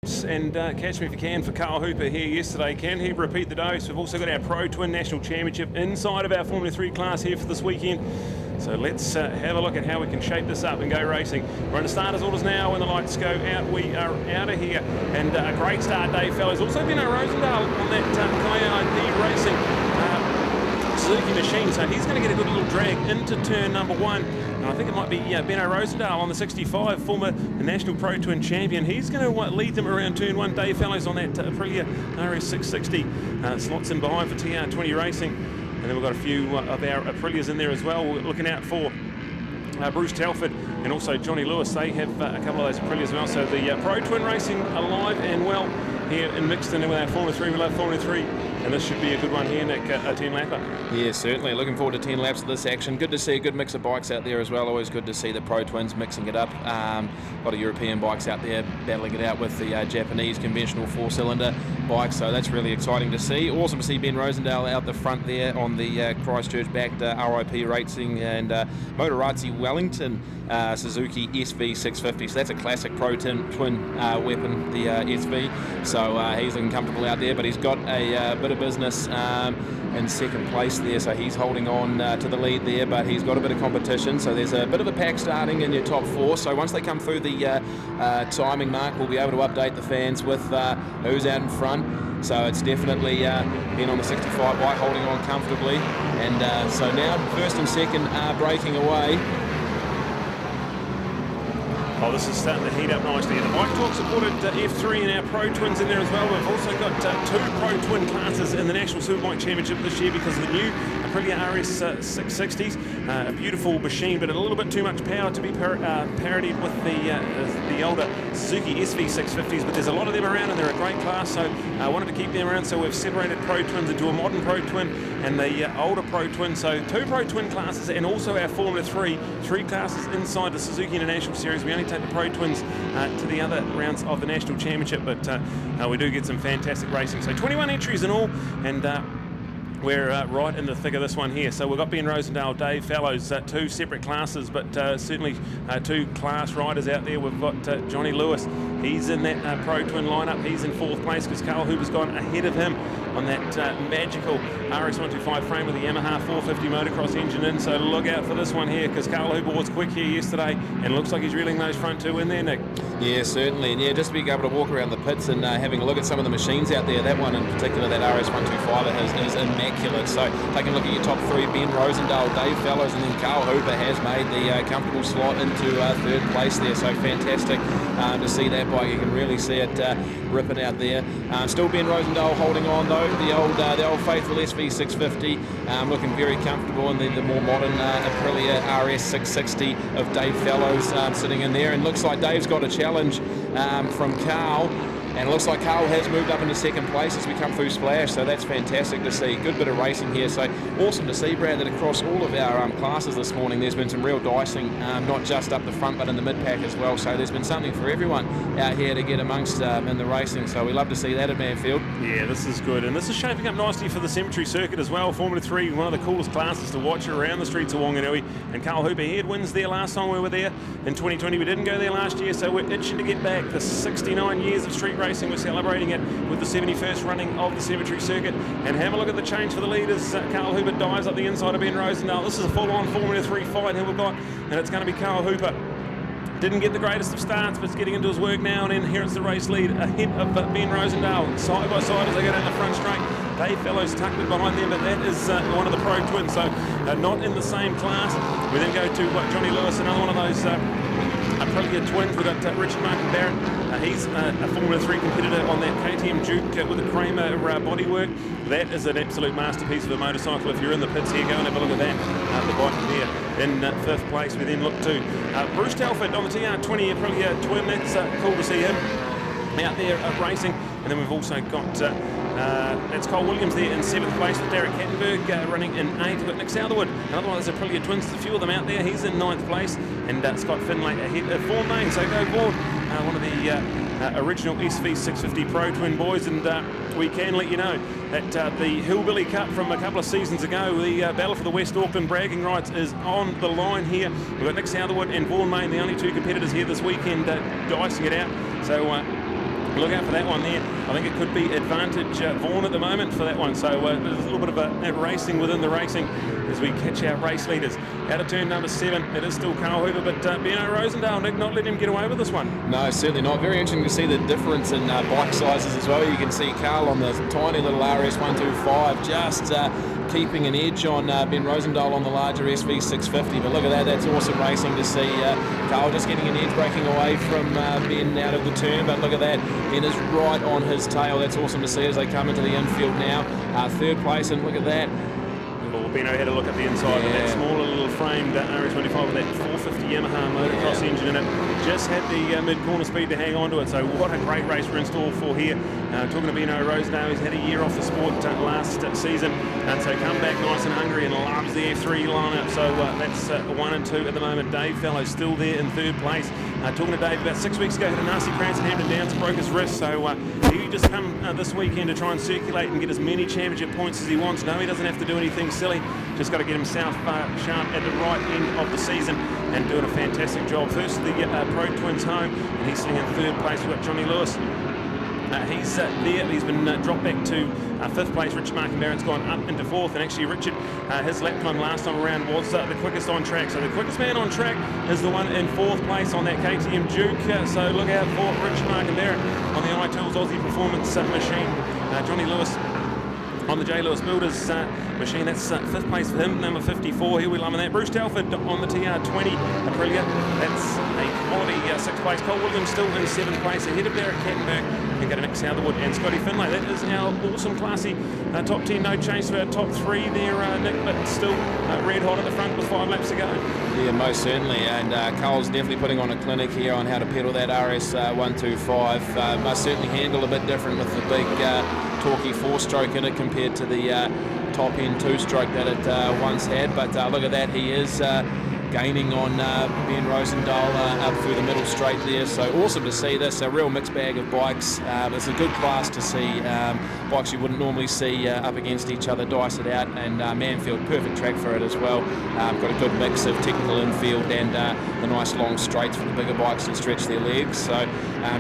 And catch me if you can for Carl Hooper here yesterday. Can he repeat the dose? We've also got our Pro Twin National Championship inside of our Formula 3 class here for this weekend. So let's have a look at how we can shape this up and go racing. We're under starters orders now. When the lights go out, we are out of here. And a great start, Dave fellas. Also been a Rosendale on that KIP Racing Suzuki machine, so he's going to get a good little drag into turn number one. And I think it might be Benno Rosendale on the 65, former National Pro Twin champion. He's going to lead them around turn one. Dave Fellows on that Aprilia RS660 slots in behind for TR20 Racing. And then we've got a few of our Aprilias in there as well. We're looking out for Bruce Telford and also Johnny Lewis. They have a couple of those Aprilias as well. So the Pro Twin Racing alive and well here in Mixton with our Formula 3. We love Formula 3. And this should be a good one here, Nick, a 10-lapper. Yeah, certainly. Looking forward to 10 laps of this action. Good to see a good mix of bikes out there as well. Always good to see the Pro Twins mixing it up. A lot of European bikes out there battling it out with the Japanese conventional four-cylinder bikes, so that's really exciting to see. Awesome to see Ben Rosendale out the front there on the Christchurch-backed RIP Racing and Motorazzi Wellington Suzuki SV650. So that's a classic Pro Twin weapon, the SV. So he's looking comfortable out there, but he's got a bit of business in second place there, so he's holding on to the lead there, but he's got a bit of competition, so there's a bit of a pack starting in your top four. So once they come through the timing mark, we'll be able to update the fans with who's out in front. So it's definitely Ben on the 65 bike holding on comfortably, and so now first and second are breaking away. Oh, this is starting to heat up nicely. The Bike Talk supported F3 and our Pro Twins in there as well. We've also got two Pro Twin classes in the National Superbike Championship this year because of the new Aprilia RS660s. A beautiful machine, but a little bit too much power to be parodied with the older Suzuki SV650s. But there's a lot of them around and they're a great class, so I wanted to keep them around. So we've separated Pro Twins into a modern Pro Twin and the older Pro Twin. So two Pro Twin classes and also our Formula 3, three classes inside the Suzuki International Series. We only take the Pro Twins to the other rounds of the National Championship, but we do get some fantastic racing. So 21 entries in all, and we're right in the thick of this one here. So we've got Ben Rosendale, Dave Fellows, two separate classes, but certainly two class riders out there. We've got Johnny Lewis. He's in that Pro Twin lineup. He's in fourth place because Carl Hooper's gone ahead of him on that magical RS125 frame with the Yamaha 450 motocross engine in. So look out for this one here because Carl Hooper was quick here yesterday and looks like he's reeling those front two in there, Nick. Yeah, certainly. And yeah, just being able to walk around the pits and having a look at some of the machines out there, that one in particular, that RS125 is immaculate. So taking a look at your top three, Ben Rosendale, Dave Fellows, and then Carl Hooper has made the comfortable slot into third place there. So fantastic to see that bike. You can really see it ripping out there. Still Ben Rosendale holding on though, the old faithful SV650, looking very comfortable, and then the more modern Aprilia RS660 of Dave Fellows sitting in there. And looks like Dave's got a challenge from Carl. And it looks like Carl has moved up into second place as we come through Splash, so that's fantastic to see. Good bit of racing here, so awesome to see, Brad, that across all of our classes this morning there's been some real dicing, not just up the front but in the mid-pack as well. So there's been something for everyone out here to get amongst in the racing, so we love to see that at Manfeild. Yeah, this is good, and this is shaping up nicely for the Cemetery Circuit as well. Formula 3, one of the coolest classes to watch around the streets of Wanganui, and Carl Hooper here wins there last time we were there in 2020. We didn't go there last year, so we're itching to get back. The 69 years of street racing, we're celebrating it with the 71st running of the Cemetery Circuit. And have a look at the change for the leaders. Carl Hooper dives up the inside of Ben Rosendale. This is a full-on Formula 3 fight here we've got, and it's going to be Carl Hooper. Didn't get the greatest of starts, but it's getting into his work now, and then here it's the race lead ahead of Ben Rosendale, side by side as they go down the front straight. Dave Fellows tucked it behind them, but that is one of the Pro Twins, so not in the same class. We then go to Johnny Lewis, another one of those Aprilia twins. We've got Richard Martin Barrett. He's a Formula 3 competitor on that KTM Duke with the Kramer bodywork. That is an absolute masterpiece of a motorcycle. If you're in the pits here, go and have a look at that. The bike there in fifth place. We then look to Bruce Telford on the TR20 Aprilia twin. That's cool to see him out there racing. And then we've also got that's Cole Williams there in seventh place with Derek Kattenberg running in eighth. We've got Nick Southerwood, another one of those Aprilia twins. There's a few of them out there. He's in ninth place, and Scott Finlay ahead of Vaughan Main. So go Vaughan, one of the original SV650 Pro Twin boys, and we can let you know that the Hillbilly Cup from a couple of seasons ago, the battle for the West Auckland bragging rights is on the line here. We've got Nick Southerwood and Vaughan Main, the only two competitors here this weekend, dicing it out. So Look out for that one there. I think it could be advantage Vaughan at the moment for that one. So there's a little bit of a racing within the racing as we catch our race leaders. Out of turn number 7, it is still Carl Hooper, but Beno Rosendale, Nick, not letting him get away with this one. No, certainly not. Very interesting to see the difference in bike sizes as well. You can see Carl on the tiny little RS125 just keeping an edge on Ben Rosendale on the larger SV650. But look at that, that's awesome racing to see. Carl just getting an edge, breaking away from Ben out of the turn. But look at that, Ben is right on his tail. That's awesome to see as they come into the infield now. Third place, and look at that. Beno had a look at the inside with that smaller little framed RS25 with that 450 Yamaha motocross engine in it. Just had the mid-corner speed to hang on to it, so what a great race we're in store for here. Talking to Beno Rosendale, he's had a year off the sport last season, and so come back nice and hungry and loves the F3 lineup. So that's 1 and 2 at the moment. Dave Fellows still there in third place. Talking to Dave about 6 weeks ago, had a nasty cramps in Hampton Downs, broke his wrist, so he just come this weekend to try and circulate and get as many championship points as he wants. No, he doesn't have to do anything silly, just got to get himself sharp at the right end of the season and doing a fantastic job. First the Pro Twins home, and he's sitting in third place. We've got Johnny Lewis. He's there. He's been dropped back to 5th place. Richard Markin-Barrett's gone up into 4th, and actually Richard, his lap time last time around was the quickest on track. So the quickest man on track is the one in 4th place on that KTM Duke. So look out for Richard Markin-Barrett on the iTools Aussie Performance machine. Johnny Lewis on the J. Lewis Builders machine. That's 5th place for him, number 54. Here we love that. Bruce Telford on the TR20 Aprilia. That's a quality 6th place. Cole Williams still in 7th place, ahead of Derek Kattenberg and got Nick Southerwood and Scotty Finlay. That is our awesome, classy top 10. No change to our top 3 there, Nick, but still red hot at the front with 5 laps to go. Yeah, most certainly. And Cole's definitely putting on a clinic here on how to pedal that RS125. Must certainly handle a bit different with the big torquey 4-stroke in it compared to the top end 2-stroke that it once had. But look at that, he is gaining on Ben Rosendale up through the middle straight there. So awesome to see this, a real mixed bag of bikes. It's a good class to see. Bikes you wouldn't normally see up against each other, dice it out, and Manfeild, perfect track for it as well. Got a good mix of technical infield and the nice long straights for the bigger bikes that stretch their legs. So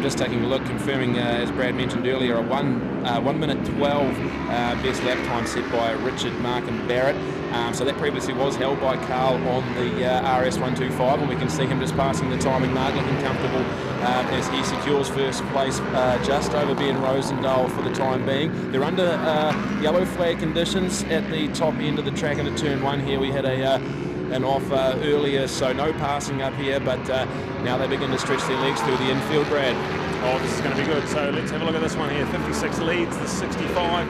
just taking a look, confirming, as Brad mentioned earlier, a 1 minute 12 best lap time set by Richard Markin-Barrett. So that previously was held by Carl on the RS125, and we can see him just passing the timing mark, looking comfortable as he secures first place just over Ben Rosendale for the time being. They're under yellow flag conditions at the top end of the track into turn 1 here. We had an off earlier, so no passing up here, but now they begin to stretch their legs through the infield, Brad. Oh, this is going to be good. So let's have a look at this one here. 56 leads, the 65.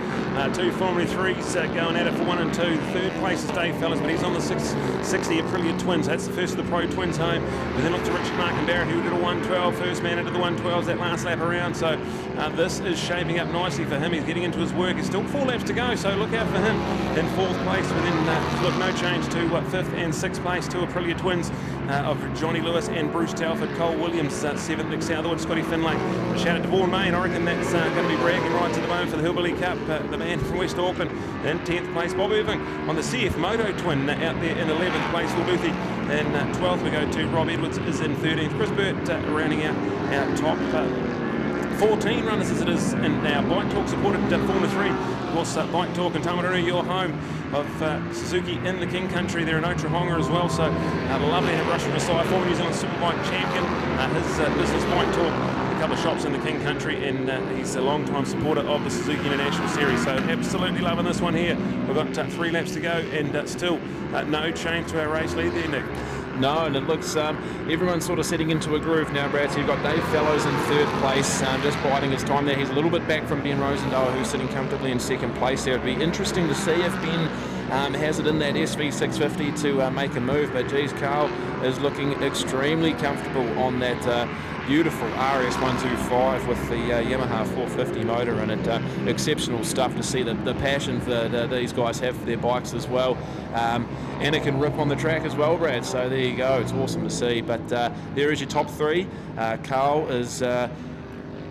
2 Formula 3s going at it for 1 and 2. Third place is Dave Fellows, but he's on the 660 Aprilia Twins. That's the first of the Pro Twins home. And then look to Richard Markin-Barrett, who did a 112. First man into the 112s that last lap around. So this is shaping up nicely for him. He's getting into his work. There's still 4 laps to go, so look out for him in 4th place. And then, look, no change to 5th and 6th place, 2 Aprilia Twins of Johnny Lewis and Bruce Telford. Cole Williams, 7th, Nick Southerwood, Scotty Finlay. Shout out to Vaughan Main. I reckon that's going to be bragging rights at the moment for the Hillbilly Cup. The man from West Auckland in 10th place. Bob Irving on the CF Moto Twin out there in 11th place. Will Boothie in 12th. We go to Rob Edwards is in 13th. Chris Burt rounding out our top 14 runners as it is in our Bike Talk supported Formula 3. Of course, Bike Talk and Tamaruru, your home of Suzuki in the King Country there in Otrahonga as well. So lovely to have Russian Messiah, former New Zealand Superbike champion. His business Bike Talk, a couple of shops in the King Country, and he's a long-time supporter of the Suzuki International Series. So absolutely loving this one here. We've got 3 laps to go, and still no change to our race lead there, Nick. No, and it looks everyone's sort of setting into a groove now, Brad. So you've got Dave Fellows in 3rd place, just biding his time there. He's a little bit back from Ben Rosendale, who's sitting comfortably in 2nd place there. It'd be interesting to see if Ben has it in that SV650 to make a move, but geez, Carl is looking extremely comfortable on that beautiful RS125 with the Yamaha 450 motor in it. Exceptional stuff to see the passion that these guys have for their bikes as well. And it can rip on the track as well, Brad. So there you go. It's awesome to see. But there is your top 3. Carl is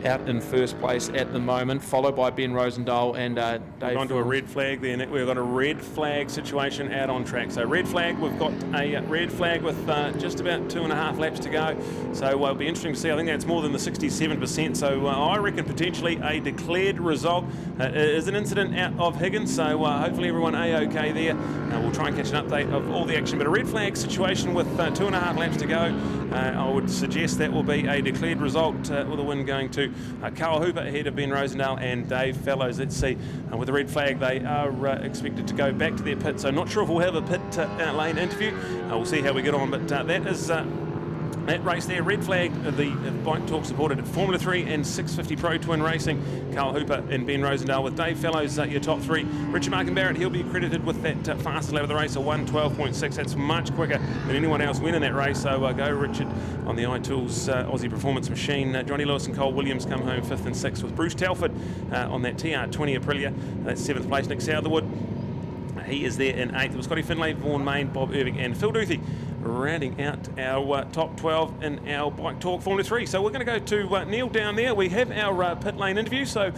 out in first place at the moment, followed by Ben Rosendahl and Dave. We've gone to a red flag there, Nick. We've got a red flag situation out on track. So red flag, we've got a red flag with just about 2.5 laps to go. So it'll be interesting to see. I think that's more than the 67%. So I reckon potentially a declared result. It is an incident out of Higgins, so hopefully everyone A-OK there. We'll try and catch an update of all the action. But a red flag situation with 2.5 laps to go. I would suggest that will be a declared result with a win going to Carl Hooper ahead of Ben Rosendahl and Dave Fellows. Let's see. With the red flag, they are expected to go back to their pit. So not sure if we'll have a pit lane interview. We'll see how we get on. But that is that race there. Red flag, the Bike Talk supported Formula 3 and 650 Pro Twin Racing. Carl Hooper and Ben Rosendahl with Dave Fellows, your top three. Richard Markin Barrett, he'll be credited with that fastest lap of the race, a 1:12.6. That's much quicker than anyone else winning that race. So go Richard on the iTools Aussie Performance Machine. Johnny Lewis and Cole Williams come home 5th and 6th with Bruce Telford on that TR20 Aprilia. That's 7th place. Nick Southerwood, he is there in 8th. It was Scotty Finlay, Vaughan Main, Bob Irving and Phil Duthie rounding out our top 12 in our Bike Talk Formula 3. So we're going to go to Neil down there. We have our pit lane interview, so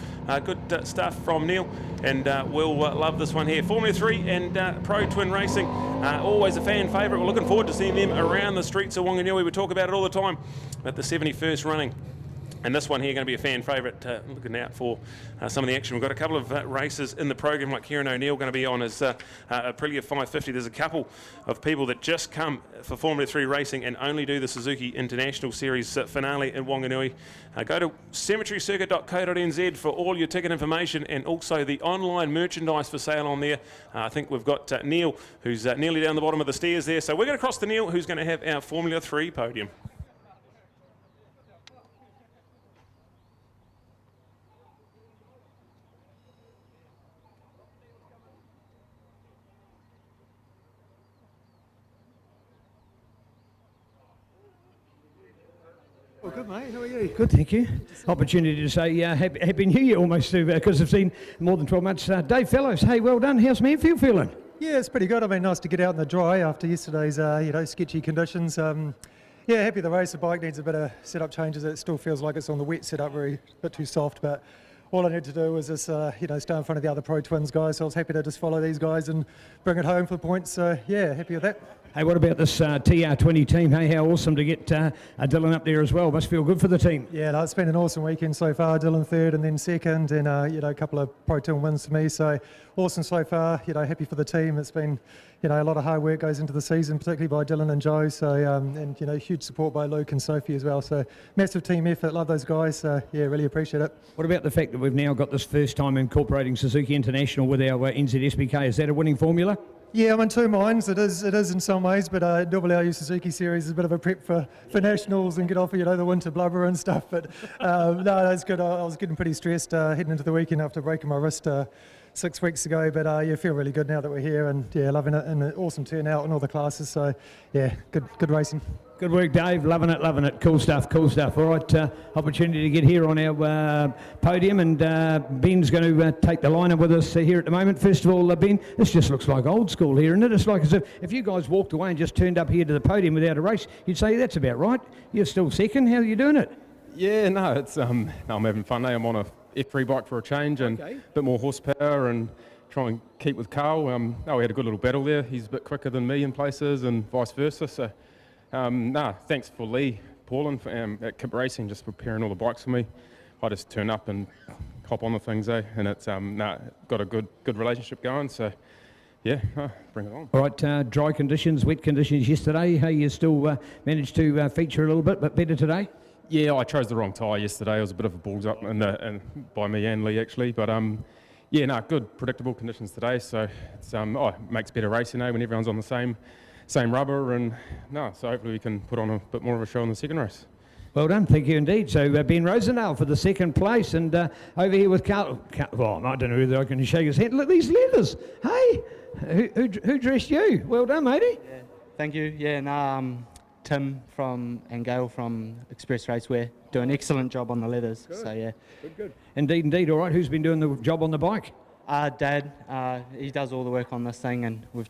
good stuff from Neil, and we'll love this one here. Formula 3 and Pro Twin Racing, always a fan favourite. We're looking forward to seeing them around the streets of Wanganui. We talk about it all the time at the 71st running. And this one here going to be a fan favourite, looking out for some of the action. We've got a couple of races in the program, like Kieran O'Neill going to be on his Aprilia 550. There's a couple of people that just come for Formula 3 racing and only do the Suzuki International Series finale in Wanganui. Go to cemeterycircuit.co.nz for all your ticket information and also the online merchandise for sale on there. I think we've got Neil, who's nearly down the bottom of the stairs there. So we're going to cross to Neil, who's going to have our Formula 3 podium. Well, good, mate. How are you? Good, thank you. Opportunity to say Happy New Year almost too, because I've seen more than 12 months. Dave Fellows, hey, well done. How's Manfeild feeling? Yeah, it's pretty good. I mean, nice to get out in the dry after yesterday's, sketchy conditions. Happy the race. The bike needs a bit of setup changes. It still feels like it's on the wet setup, a bit too soft, but all I need to do was just, stay in front of the other Pro Twins guys. So I was happy to just follow these guys and bring it home for the points. So, yeah, happy with that. Hey, what about this TR20 team? Hey, how awesome to get Dylan up there as well. Must feel good for the team. Yeah, no, it's been an awesome weekend so far. Dylan third and then second, and a couple of Pro Twin wins for me. So awesome so far. Happy for the team. It's been a lot of hard work goes into the season, particularly by Dylan and Joe. So and huge support by Luke and Sophie as well. So massive team effort. Love those guys. So yeah, really appreciate it. What about the fact that we've now got this first time incorporating Suzuki International with our NZSBK? Is that a winning formula? Yeah, I'm in two minds. It is in some ways, but normally I use Suzuki Series as a bit of a prep for nationals and get off, the winter blubber and stuff. But no, that's good. I was getting pretty stressed heading into the weekend after breaking my wrist 6 weeks ago. But feel really good now that we're here, and loving it, and an awesome turnout in all the classes. So yeah, good racing. Good work, Dave. Loving it. Cool stuff. All right, opportunity to get here on our podium, and Ben's going to take the lineup with us here at the moment. First of all, Ben, this just looks like old school here, isn't it? It's like as if you guys walked away and just turned up here to the podium without a race, you'd say that's about right. You're still second. How are you doing it? Yeah, no, it's I'm having fun. I'm on a F3 bike for a change, and a bit more horsepower, and try and keep with Carl. We had a good little battle there. He's a bit quicker than me in places, and vice versa. So. Thanks for Lee Paulin at Kip Racing, just preparing all the bikes for me. I just turn up and hop on the things, and it's got a good relationship going. So, yeah, bring it on. All right, dry conditions, wet conditions yesterday. Hey, you still managed to feature a little bit, but better today? Yeah, I chose the wrong tyre yesterday. It was a bit of a balls up by me and Lee actually, but good predictable conditions today. So it's it makes better racing when everyone's on the same rubber, and so hopefully we can put on a bit more of a show in the second race. Well done, thank you indeed. So Ben Rosendahl for the second place, and over here with Carl. Well, I don't know whether I can shake his hand. Look, these leathers. Hey, who dressed you? Well done, matey. Yeah, thank you. Yeah, Tim and Gail from Express Racewear do an excellent job on the leathers. Good. So yeah, good. Indeed. All right, who's been doing the job on the bike? Dad. He does all the work on this thing, and we've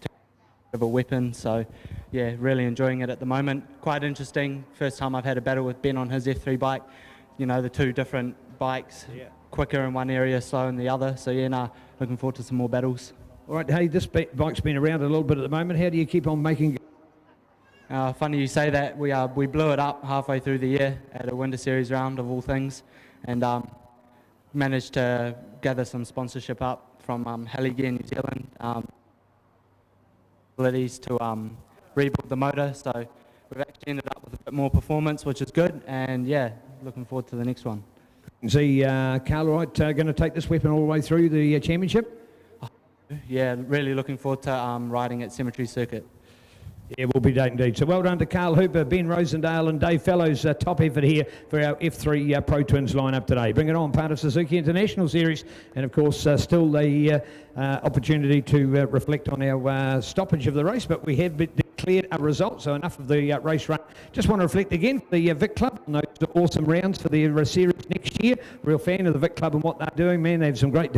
of a weapon, so yeah, really enjoying it at the moment. Quite interesting. First time I've had a battle with Ben on his F3 bike. the two different bikes, quicker in one area, slow in the other. So yeah, looking forward to some more battles. All right, hey, this bike's been around a little bit at the moment. How do you keep on making? Funny you say that. We blew it up halfway through the year at a Winter Series round of all things, and managed to gather some sponsorship up from Heli Gear New Zealand, abilities to rebuild the motor. So we've actually ended up with a bit more performance, which is good, and yeah, looking forward to the next one. See, Carl Wright going to take this weapon all the way through the championship? Yeah, really looking forward to riding at Cemetery Circuit. Yeah, will be date indeed. So well done to Carl Hooper, Ben Rosendale and Dave Fellows. Top effort here for our F3 Pro Twins lineup today. Bring it on, part of Suzuki International Series. And of course, still the opportunity to reflect on our stoppage of the race. But we have declared a result, so enough of the race run. Just want to reflect again for the Vic Club on those awesome rounds for the series next year. Real fan of the Vic Club and what they're doing, man. They have some great